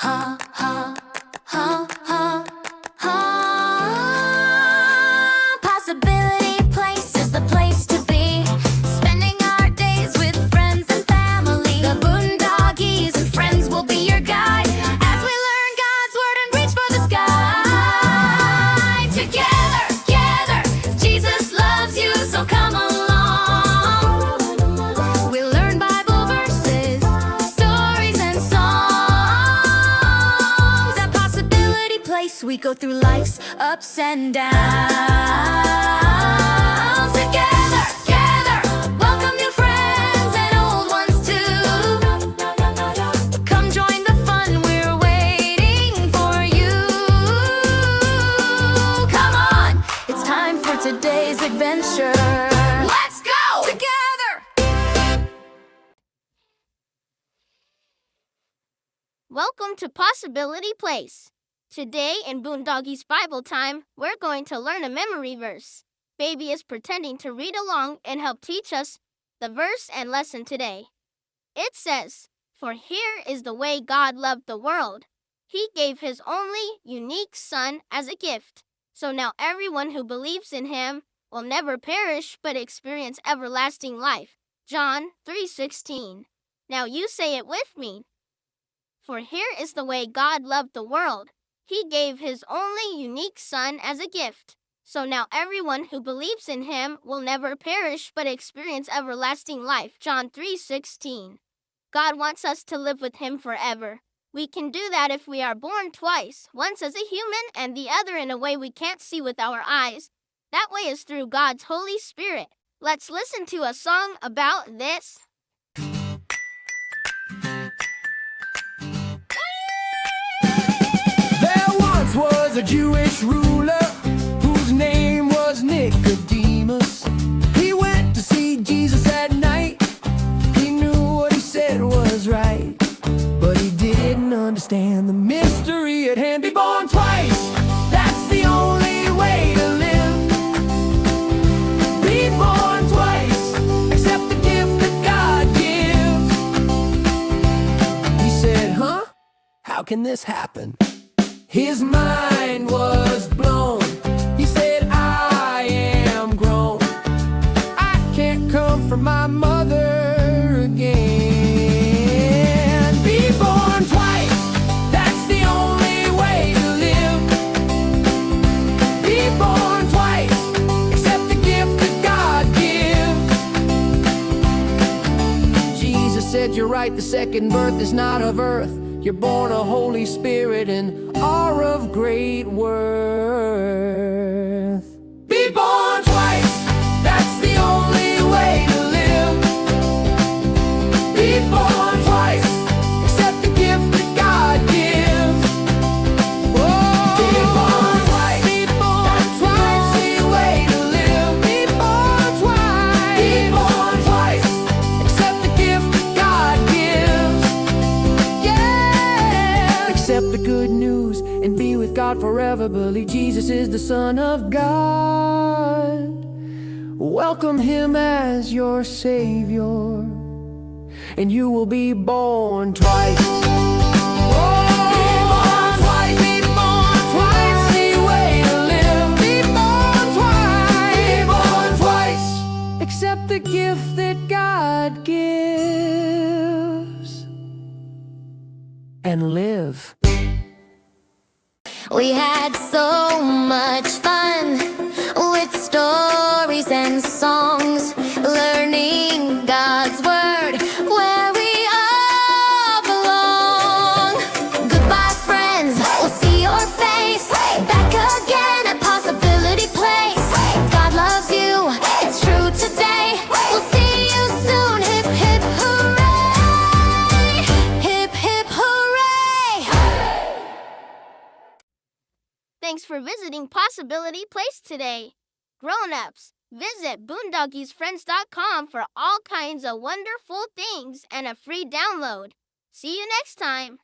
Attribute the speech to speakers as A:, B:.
A: ha, ha, ha, ha, ha. Possibility Place is the place to be. Spending our days with friends and family. The Boondoggies and friends will be your guide as we learn God's word and reach for the sky. Together, together, Jesus loves you, so come along. We'll learn Bible verses, stories and songs. At Possibility Place, we go through life's ups and downs. Together, together, welcome new friends and old ones too. Come join the fun, we're waiting for you. Come on, it's time for today's adventure. Let's go! Together!
B: Welcome to Possibility Place. Today in Boondoggies Bible Time, we're going to learn a memory verse. Baby is pretending to read along and help teach us the verse and lesson today. It says, "For here is the way God loved the world. He gave His only unique Son as a gift. So now everyone who believes in Him will never perish but experience everlasting life." John 3:16. Now you say it with me. For here is the way God loved the world. He gave His only unique Son as a gift. So now everyone who believes in Him will never perish but experience everlasting life. John 3:16. God wants us to live with Him forever. We can do that if we are born twice, once as a human and the other in a way we can't see with our eyes. That way is through God's Holy Spirit. Let's listen to a song about this.
C: There once was a Jewish ruler whose name was Nicodemus. He went to see Jesus at night. He knew what he said was right, but he didn't understand the mystery at hand. Be born twice, that's the only way to live. Be born twice, accept the gift that God gives. He said, huh? How can this happen? His mind was blown. He said, I am grown. I can't come from my mother again. Be born twice, that's the only way to live. Be born twice, accept the gift that God gives. Jesus said, you're right, the second birth is not of earth. You're born of Holy Spirit and are of great worth. Be born twice, that's the only way to live. Be born twice, accept the gift that God gives. Oh, be born twice, that's the only way to live. Be born twice, accept the gift that God gives. Accept the good news and be with God forever. Believe Jesus is the Son of God. Welcome Him as your Savior, and you will be born twice. Oh, be born twice, be born twice, the way to live. Be born twice, accept the gift that God gives, and live.
A: We had so much fun with stories and songs, learning God's word where we all belong. Goodbye, friends, we'll see your face back again at Possibility Place. God loves you, it's true today. We'll see you soon. Hip, hip, hooray! Hip, hip, hooray!
B: Thanks for visiting Possibility Place today. Grown-ups, visit boondoggiesfriends.com for all kinds of wonderful things and a free download. See you next time.